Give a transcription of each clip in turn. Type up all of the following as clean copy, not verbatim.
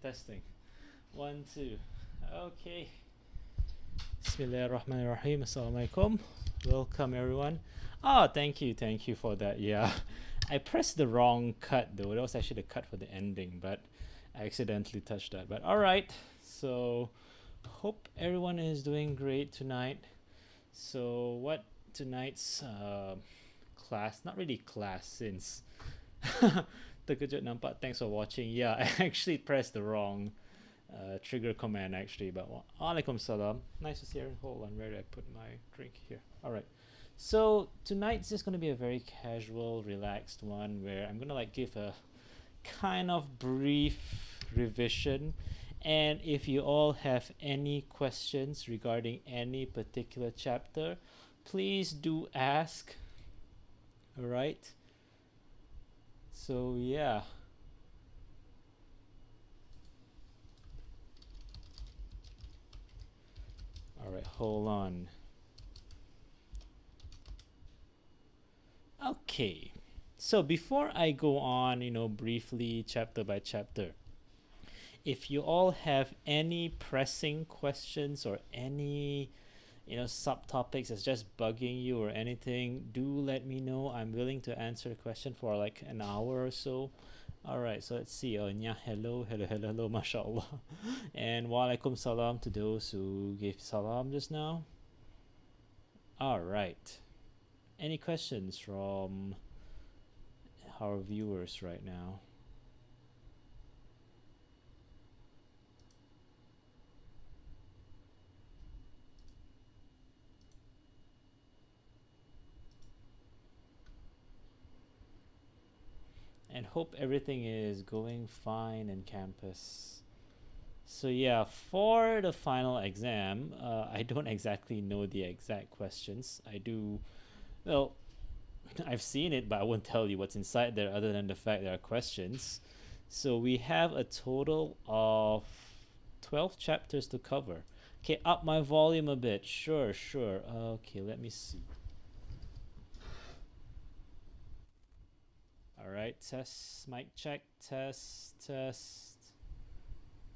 Testing. 1, 2. Okay. Bismillahirrahmanirrahim. Assalamualaikum. Welcome everyone. Thank you for that. Yeah, I pressed the wrong cut though. That was actually the cut for the ending, but I accidentally touched that. But all right. So hope everyone is doing great tonight. So what tonight's class? Not really class since. Terkejut nampak. Thanks for watching. Yeah, I actually pressed the wrong trigger command actually, but alaikum salam. Nice to see you. Hold on, where did I put my drink here? All right. So tonight's just gonna be a very casual, relaxed one where I'm gonna like give a kind of brief revision, and if you all have any questions regarding any particular chapter, please do ask. All right. So yeah. All right, hold on. Okay. So before I go on, briefly chapter by chapter, if you all have any pressing questions or any, subtopics that's just bugging you or anything, do let me know. I'm willing to answer the question for like an hour or so. All right, so let's see. Oh, yeah, hello, mashallah. And wa alaikum salam to those who gave salam just now. All right. Any questions from our viewers right now? And hope everything is going fine in campus. So yeah, for the final exam, I don't exactly know the exact questions. I do, well, I've seen it, but I won't tell you what's inside there other than the fact there are questions. So we have a total of 12 chapters to cover. Okay, up my volume a bit. Sure. Okay, let me see. All right, test, mic check, test.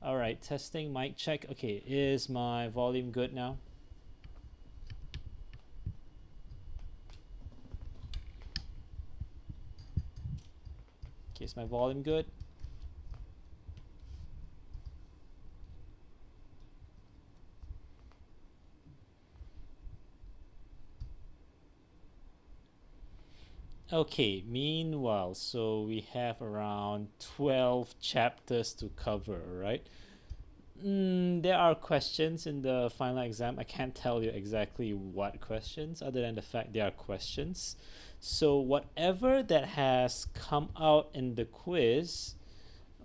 All right, testing, mic check. Okay, is my volume good now? Okay, is my volume good? Okay, meanwhile, so we have around 12 chapters to cover, right? There are questions in the final exam. I can't tell you exactly what questions, other than the fact there are questions. So, whatever that has come out in the quiz,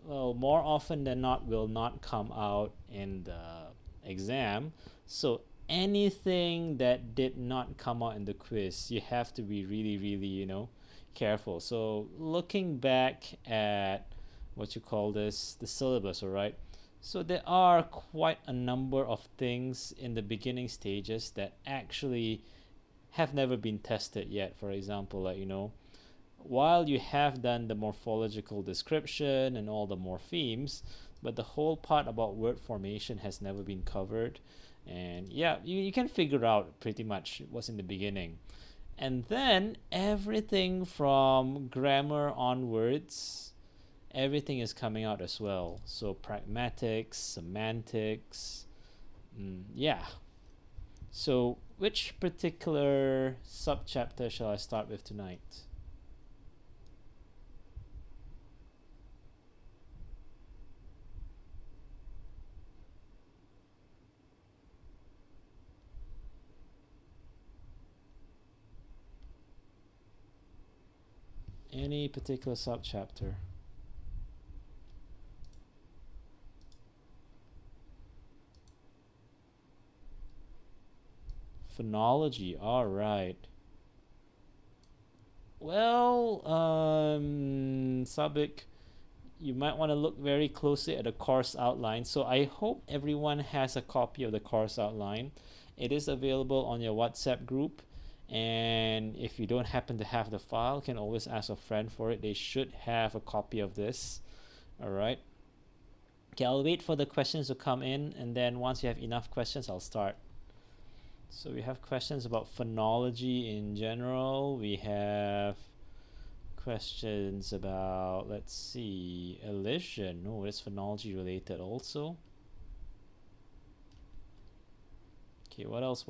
well, more often than not, will not come out in the exam. So, anything that did not come out in the quiz, you have to be really, really, careful. So, looking back at what you call this, the syllabus, all right? So there are quite a number of things in the beginning stages that actually have never been tested yet. For example, like, while you have done the morphological description and all the morphemes, but the whole part about word formation has never been covered. And yeah, you can figure out pretty much what's in the beginning. And then everything from grammar onwards, everything is coming out as well. So pragmatics, semantics, yeah. So which particular subchapter shall I start with tonight? Any particular subchapter? Phonology, all right. Well, Sabik, you might want to look very closely at the course outline. So I hope everyone has a copy of the course outline. It is available on your WhatsApp group. And if you don't happen to have the file, you can always ask a friend for it. They should have a copy of this. All right. Okay, I'll wait for the questions to come in, and then once you have enough questions, I'll start. So we have questions about phonology in general. We have questions about, let's see, elision. Oh, it's phonology related also. Okay, what else?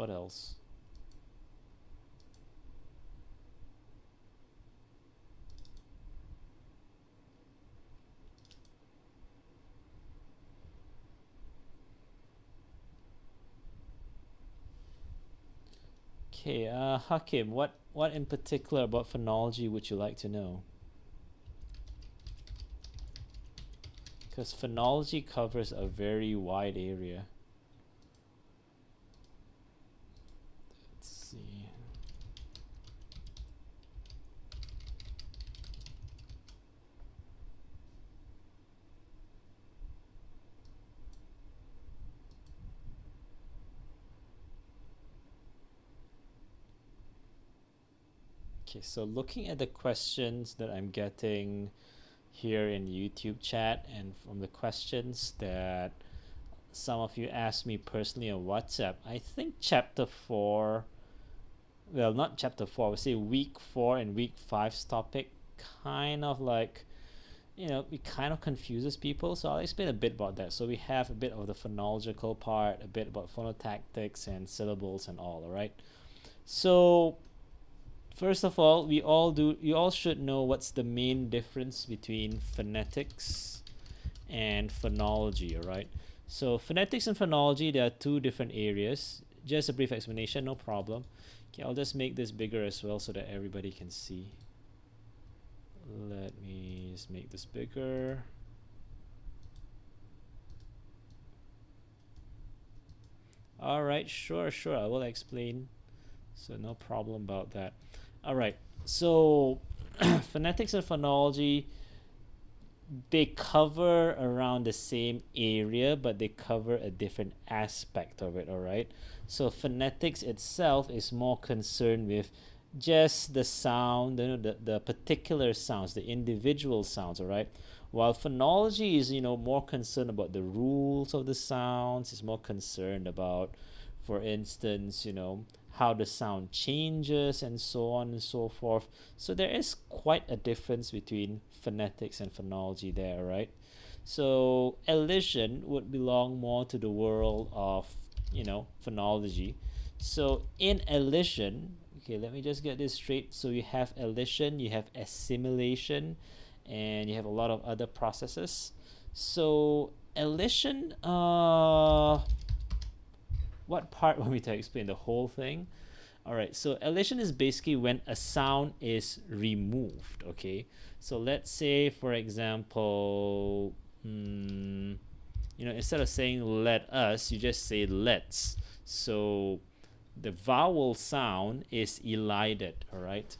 Okay, Hakim, what in particular about phonology would you like to know? Because phonology covers a very wide area. Let's see. Okay, so looking at the questions that I'm getting here in YouTube chat and from the questions that some of you asked me personally on WhatsApp, I think chapter 4, well, not chapter 4, I would say week 4 and week 5's topic kind of like, it kind of confuses people. So I'll explain a bit about that. So we have a bit of the phonological part, a bit about phonotactics and syllables and all right? So first of all, you all should know what's the main difference between phonetics and phonology, all right? So phonetics and phonology, there are two different areas. Just a brief explanation, no problem. Okay, I'll just make this bigger as well so that everybody can see. Let me just make this bigger. All right, sure, I will explain. So no problem about that. All right, so phonetics and phonology, they cover around the same area, but they cover a different aspect of it, all right? So phonetics itself is more concerned with just the sound, the particular sounds, the individual sounds, all right? While phonology is, more concerned about the rules of the sounds, it's more concerned about, for instance, how the sound changes and so on and so forth. So there is quite a difference between phonetics and phonology there, right? So elision would belong more to the world of, phonology. So in elision, okay, let me just get this straight. So you have elision, you have assimilation, and you have a lot of other processes. So elision, what part want me to explain? The whole thing? All right, so elision is basically when a sound is removed, okay? So let's say, for example, instead of saying let us, you just say let's. So the vowel sound is elided, all right?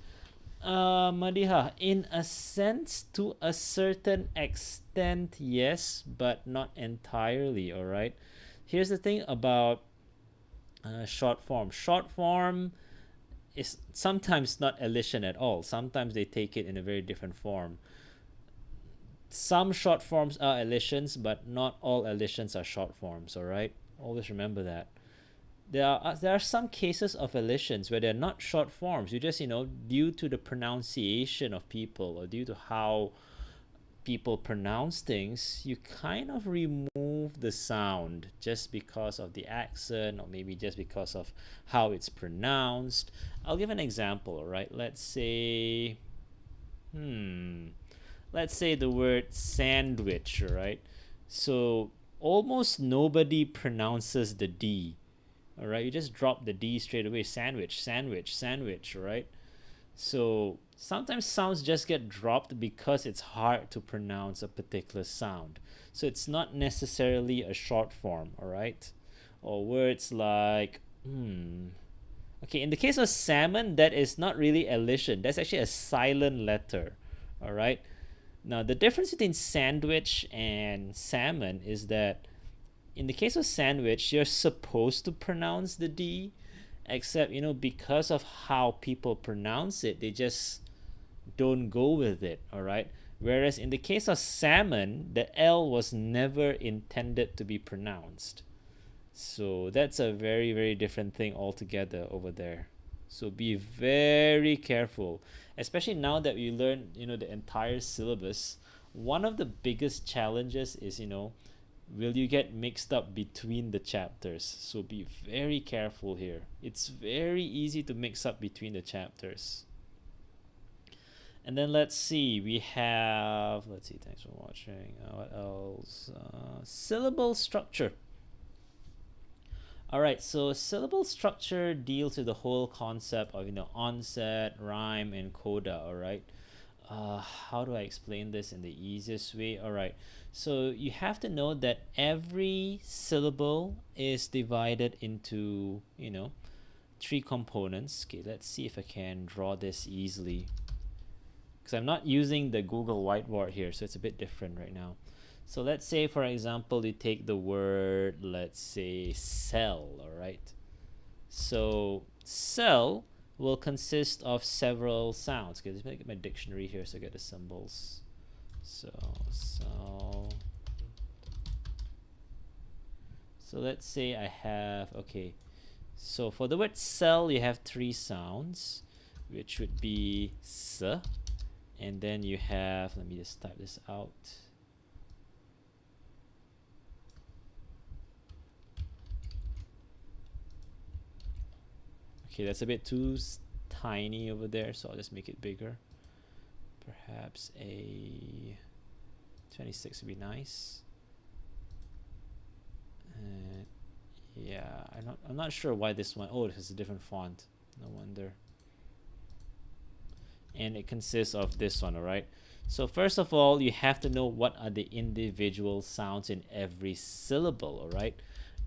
Madiha, in a sense, to a certain extent, yes, but not entirely, all right? Here's the thing about short form. Short form is sometimes not elision at all. Sometimes they take it in a very different form. Some short forms are elisions, but not all elisions are short forms, all right? Always remember that. There are some cases of elisions where they're not short forms. You just, due to the pronunciation of people or due to how people pronounce things, you kind of remove the sound just because of the accent or maybe just because of how it's pronounced. I'll give an example, right? Let's say the word sandwich, right? So almost nobody pronounces the D. All right, you just drop the D straight away. Sandwich, sandwich, sandwich, right? So sometimes sounds just get dropped because it's hard to pronounce a particular sound. So it's not necessarily a short form, all right? Or words like, Okay, in the case of salmon, that is not really elision. That's actually a silent letter, all right? Now, the difference between sandwich and salmon is that in the case of sandwich, you're supposed to pronounce the D, except, because of how people pronounce it, they just don't go with it, all right? Whereas in the case of salmon, the L was never intended to be pronounced. So that's a very, very different thing altogether over there. So be very careful, especially now that we learn, the entire syllabus. One of the biggest challenges is, will you get mixed up between the chapters? So be very careful here. It's very easy to mix up between the chapters. And then let's see, thanks for watching. What else? Syllable structure. All right, so syllable structure deals with the whole concept of, onset, rhyme, and coda. All right. How do I explain this in the easiest way? All right. So you have to know that every syllable is divided into, three components. Okay, let's see if I can draw this easily, because I'm not using the Google whiteboard here, so it's a bit different right now. So let's say, for example, you take the word, let's say, cell. All right. So cell will consist of several sounds. Okay, let me get my dictionary here so I get the symbols. So let's say I have, okay, so for the word cell, you have three sounds, which would be s, and then you have, let me just type this out. Okay, that's a bit too tiny over there, so I'll just make it bigger. Perhaps a 26 would be nice. Yeah, I'm not sure why this one. Oh, it has a different font. No wonder. And it consists of this one, all right? So first of all, you have to know what are the individual sounds in every syllable, all right?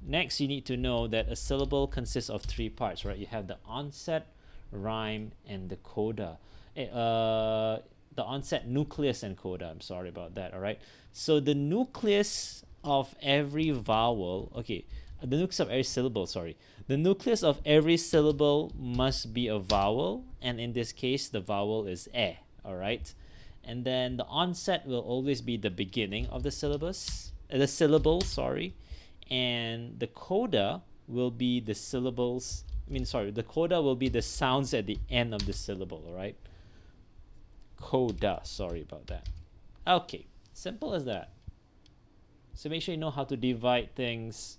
Next, you need to know that a syllable consists of three parts, right? You have the onset, rhyme, and the coda. The onset, nucleus, and coda. I'm sorry about that, all right? So the nucleus of every vowel, okay, the nucleus of every syllable, sorry. The nucleus of every syllable must be a vowel, and in this case, the vowel is e, all right? And then the onset will always be the beginning of the syllable, sorry. And the coda will be the syllables, the coda will be the sounds at the end of the syllable, all right? Coda, sorry about that. Okay, simple as that. So make sure you know how to divide things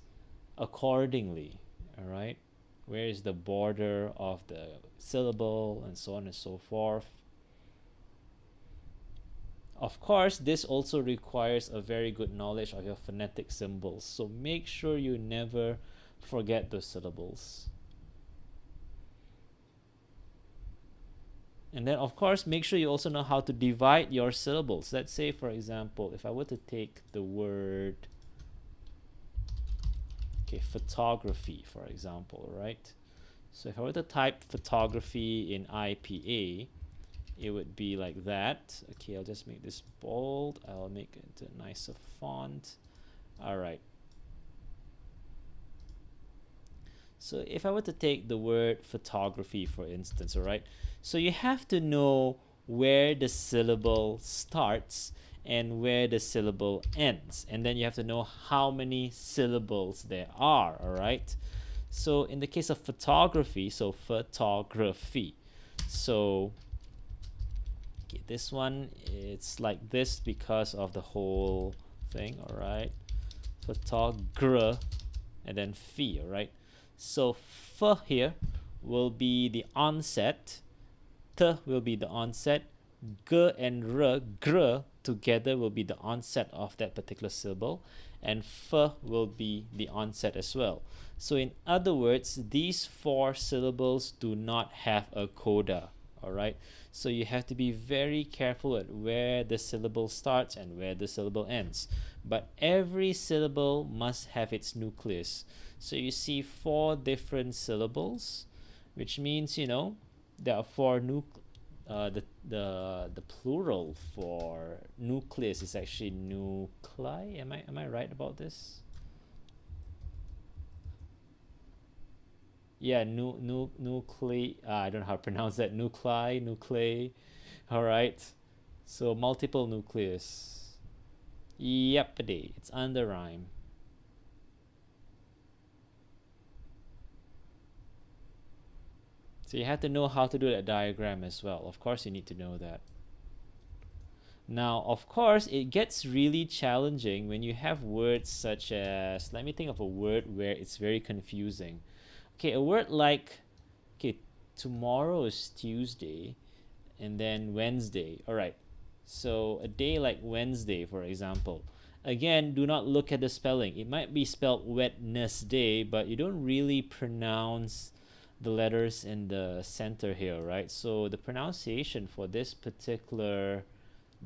accordingly, all right? Where is the border of the syllable, and so on and so forth. Of course, this also requires a very good knowledge of your phonetic symbols, so make sure you never forget those syllables. And then, of course, make sure you also know how to divide your syllables. Let's say, for example, if I were to take the word, okay, photography, for example, right? So if I were to type photography in IPA, it would be like that. Okay, I'll just make this bold. I'll make it a nicer font. All right. So if I were to take the word photography, for instance, all right, so you have to know where the syllable starts and where the syllable ends, and then you have to know how many syllables there are, all right? So in the case of photography, so photography, so okay, this one, it's like this because of the whole thing, all right? Photogra, and then phi, all right? So f here will be the onset, t will be the onset, g and r, gr together will be the onset of that particular syllable, and f will be the onset as well. So in other words, these four syllables do not have a coda, all right? So you have to be very careful at where the syllable starts and where the syllable ends. But every syllable must have its nucleus. So you see four different syllables, which means, there are four the plural for nucleus is actually nuclei. Am I right about this? Yeah, nuclei. I don't know how to pronounce that. Nuclei. All right. So multiple nucleus. Yepity. It's under rhyme. So you have to know how to do that diagram as well. Of course, you need to know that. Now, of course, it gets really challenging when you have words such as, let me think of a word where it's very confusing. Okay, a word like, okay, tomorrow is Tuesday, and then Wednesday. All right. So a day like Wednesday, for example, Again, do not look at the spelling. It might be spelled Wednesday, but you don't really pronounce the letters in the center here, right? So the pronunciation for this particular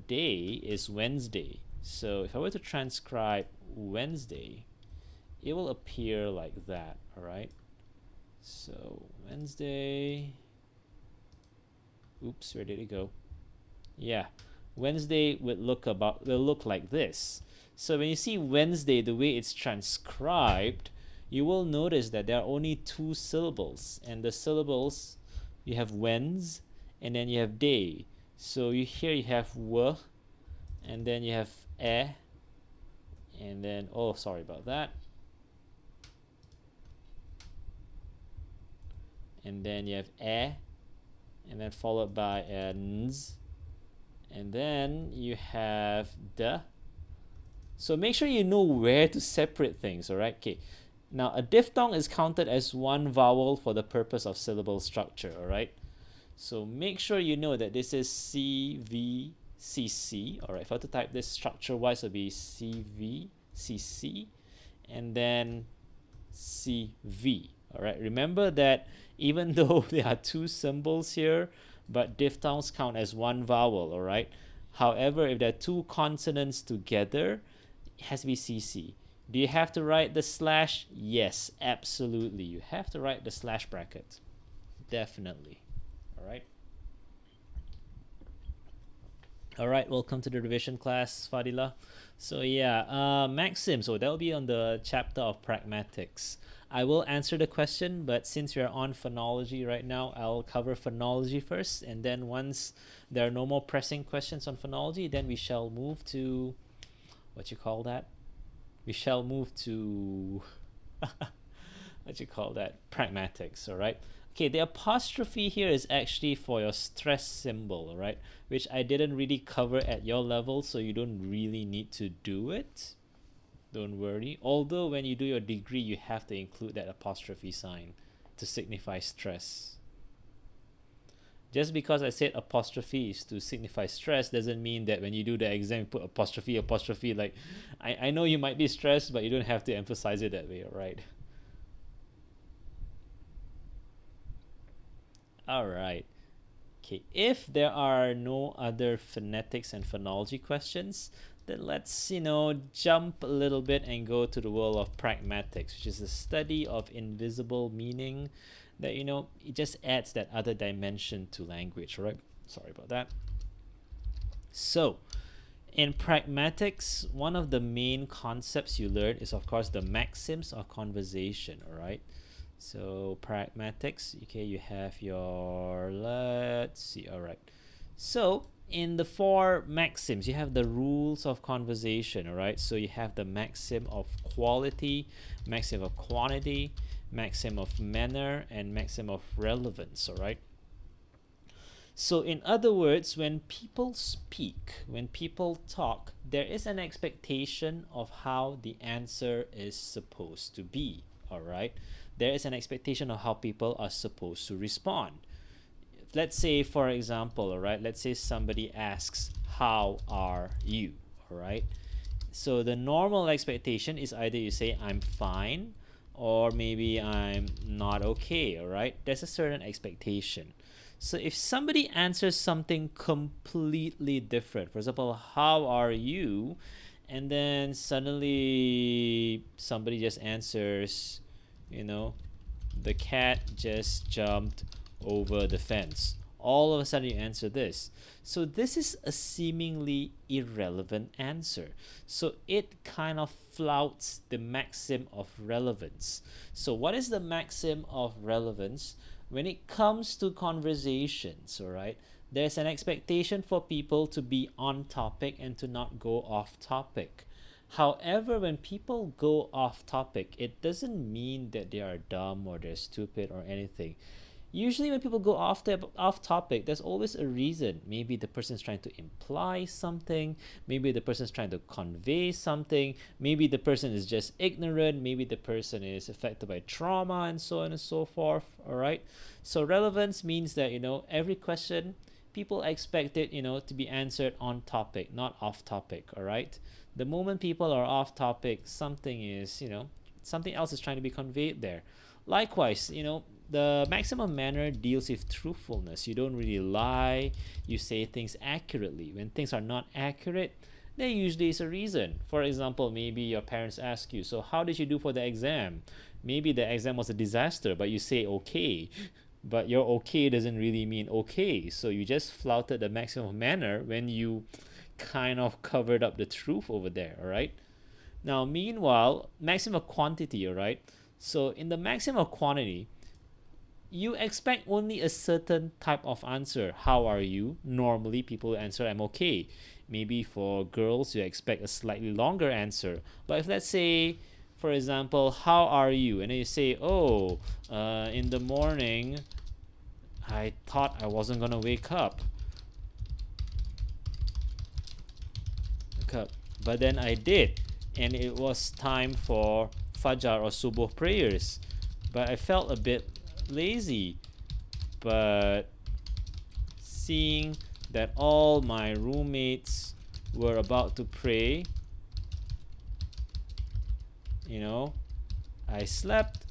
day is Wednesday. So if I were to transcribe Wednesday, it will appear like that, all right? So Wednesday, oops, where did it go? Yeah, Wednesday will look like this. So when you see Wednesday, the way it's transcribed, you will notice that there are only two syllables, and the syllables, you have Wednes, and then you have day. So here you have w, and then you have and then, oh, sorry about that. And then you have and then followed by n's, and then you have the. So make sure you know where to separate things, all right? Okay. Now, a diphthong is counted as one vowel for the purpose of syllable structure, all right? So make sure you know that this is CVCC, all right? If I were to type this structure-wise, it would be CVCC, and then CV, all right? Remember that even though there are two symbols here, but diphthongs count as one vowel, all right? However, if there are two consonants together, it has to be CC. Do you have to write the slash? Yes, absolutely. You have to write the slash bracket. Definitely. All right. All right, welcome to the revision class, Fadila. So yeah, Maxim, so that will be on the chapter of pragmatics. I will answer the question, but since we're on phonology right now, I'll cover phonology first, and then once there are no more pressing questions on phonology, then we shall move to, what you call that? We shall move to, what you call that? Pragmatics, all right? Okay, the apostrophe here is actually for your stress symbol, all right? Which I didn't really cover at your level, so you don't really need to do it. Don't worry. Although when you do your degree, you have to include that apostrophe sign to signify stress. Just because I said apostrophe is to signify stress doesn't mean that when you do the exam, you put apostrophe. Like, I know you might be stressed, but you don't have to emphasize it that way, all right? All right. Okay, if there are no other phonetics and phonology questions, then let's, jump a little bit and go to the world of pragmatics, which is the study of invisible meaning that, it just adds that other dimension to language, right? Sorry about that. So, in pragmatics, one of the main concepts you learn is, of course, the maxims of conversation, all right? So, pragmatics, okay, you have your, let's see, all right. So, in the four maxims, you have the rules of conversation, all right? So you have the maxim of quality, maxim of quantity, maxim of manner, and maxim of relevance, all right? So in other words, when people speak, when people talk, there is an expectation of how the answer is supposed to be, all right? There is an expectation of how people are supposed to respond. Let's say, for example, all right, let's say somebody asks, how are you, all right? So the normal expectation is either you say, I'm fine, or maybe I'm not okay, all right? There's a certain expectation. So if somebody answers something completely different, for example, how are you? And then suddenly somebody just answers, the cat just jumped over the fence. All of a sudden you answer this. So this is a seemingly irrelevant answer. So it kind of flouts the maxim of relevance. So what is the maxim of relevance? When it comes to conversations, all right, there's an expectation for people to be on topic and to not go off topic. However, when people go off topic, it doesn't mean that they are dumb or they're stupid or anything. Usually when people go off topic, there's always a reason. Maybe the person's trying to imply something. Maybe the person's trying to convey something. Maybe the person is just ignorant. Maybe the person is affected by trauma and so on and so forth. All right. So relevance means that, every question people expect it, to be answered on topic, not off topic. All right. The moment people are off topic, something else is trying to be conveyed there. Likewise, the maximum manner deals with truthfulness. You don't really lie. You say things accurately. When things are not accurate, there usually is a reason. For example, maybe your parents ask you, so how did you do for the exam? Maybe the exam was a disaster, but you say okay. But your okay doesn't really mean okay. So you just flouted the maximum manner when you kind of covered up the truth over there, all right? Now, meanwhile, maximum quantity, all right? So in the maximum quantity, you expect only a certain type of answer. How are you? Normally, people answer, I'm okay. Maybe for girls, you expect a slightly longer answer. But if let's say, for example, how are you? And then you say, oh, in the morning, I thought I wasn't going to wake up. But then I did. And it was time for Fajr or Subuh prayers. But I felt a bit lazy. But seeing that all my roommates were about to pray, I slept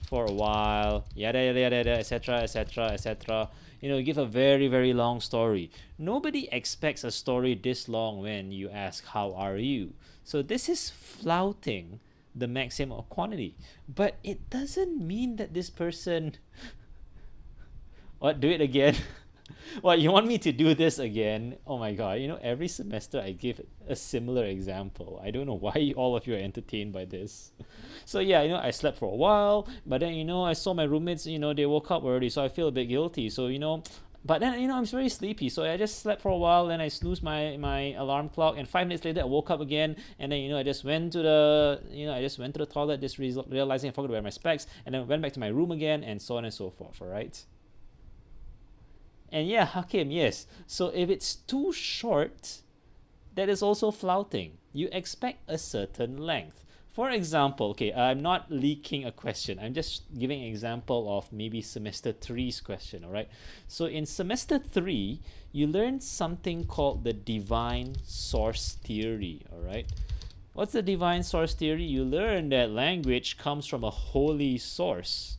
for a while, yada yada yada, etc., etc., etc. Give a very, very long story. Nobody expects a story this long when you ask, how are you? So this is flouting the maximum of quantity. But it doesn't mean that this person... What, do it again? What, you want me to do this again? Oh my god, every semester I give a similar example. I don't know why all of you are entertained by this. So yeah, I slept for a while, but then, I saw my roommates, they woke up already, so I feel a bit guilty. So, but then, I'm very sleepy, so I just slept for a while, then I snoozed my alarm clock, and 5 minutes later I woke up again, and then, I just went to the toilet, just realizing I forgot to wear my specs, and then went back to my room again, and so on and so forth, all right? And yeah, Hakim, yes. So if it's too short, that is also flouting. You expect a certain length. For example, okay, I'm not leaking a question. I'm just giving an example of maybe semester 3's question, all right? So in semester 3, you learn something called the divine source theory, all right? What's the divine source theory? You learn that language comes from a holy source,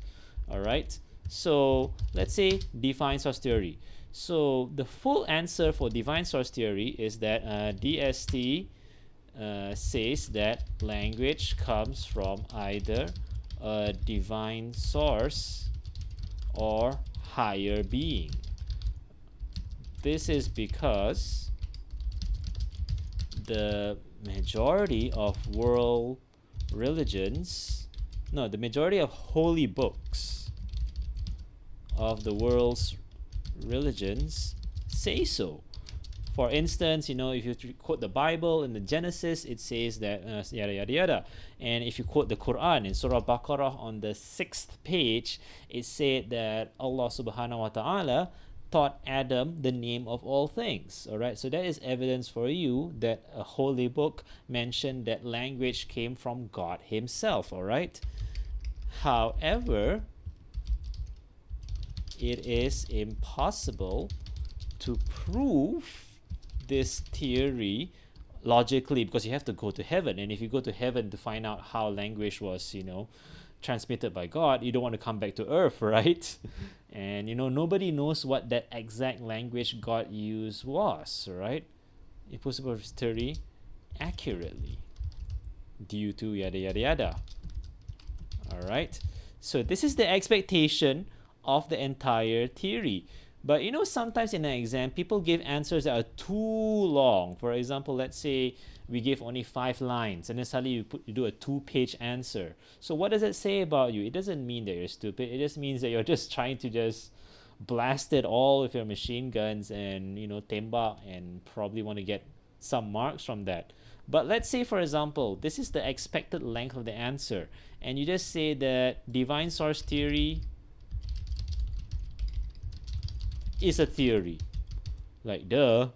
all right? So let's say divine source theory. So the full answer for divine source theory is that DST says that language comes from either a divine source or higher being. This is because the majority of world religions, no, the majority of holy books of the world's religions say so. For instance, if you quote the Bible in the Genesis, it says that yada yada yada. And if you quote the Quran in Surah Baqarah on the 6th page, it said that Allah subhanahu wa ta'ala taught Adam the name of all things. All right, so that is evidence for you that a holy book mentioned that language came from God himself. All right. However, it is impossible to prove this theory logically, because you have to go to heaven, and if you go to heaven to find out how language was transmitted by God, you don't want to come back to earth, right? And nobody knows what that exact language God used was, right? Impossible theory accurately due to yada yada yada. All right, so this is the expectation of the entire theory. But sometimes in an exam, people give answers that are too long. For example, let's say we give only 5 lines, and then suddenly you do a 2-page answer. So what does it say about you? It doesn't mean that you're stupid. It just means that you're just trying to just blast it all with your machine guns and tembak, and probably want to get some marks from that. But let's say, for example, this is the expected length of the answer, and you just say that divine source theory is a theory. Like, duh.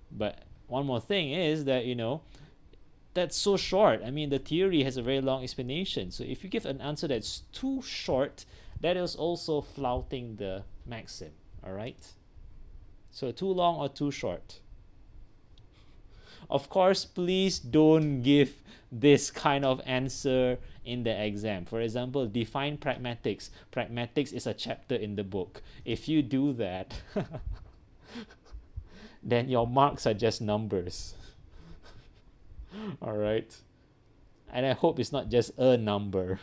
But one more thing is that, that's so short. I mean, the theory has a very long explanation. So if you give an answer that's too short, that is also flouting the maxim. All right? So too long or too short? Of course, please don't give this kind of answer in the exam. For example, define pragmatics. Pragmatics is a chapter in the book. If you do that, then your marks are just numbers. All right. And I hope it's not just a number,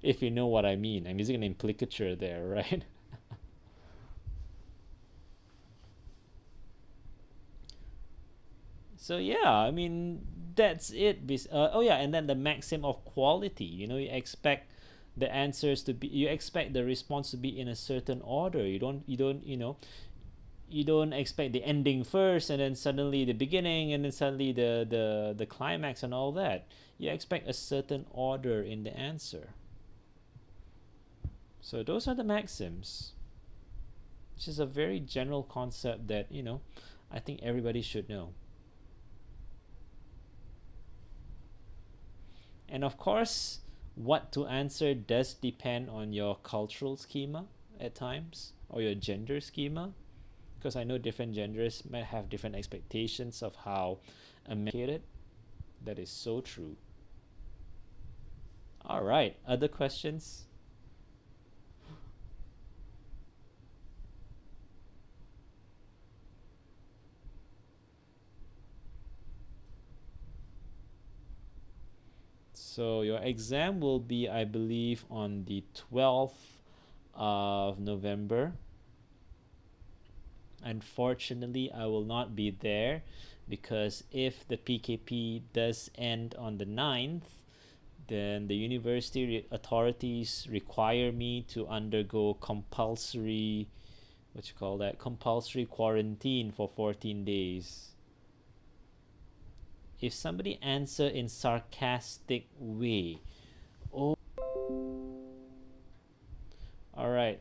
if you know what I mean. I'm using an implicature there, right? So yeah, I mean that's it. Oh yeah, and then the maxim of quality. You know, you expect the answers to be, you expect the response to be in a certain order. You don't expect the ending first and then suddenly the beginning and then suddenly the climax and all that. You expect a certain order in the answer. So those are the maxims, which is a very general concept that I think everybody should know. And of course, what to answer does depend on your cultural schema at times, or your gender schema, because I know different genders might have different expectations of how it. That is so true. All right, other questions? So your exam will be, I believe, on the 12th of November. Unfortunately, I will not be there because if the PKP does end on the 9th, then the university authorities require me to undergo compulsory, what you call that, compulsory quarantine for 14 days. If somebody answer in sarcastic way, oh, all right.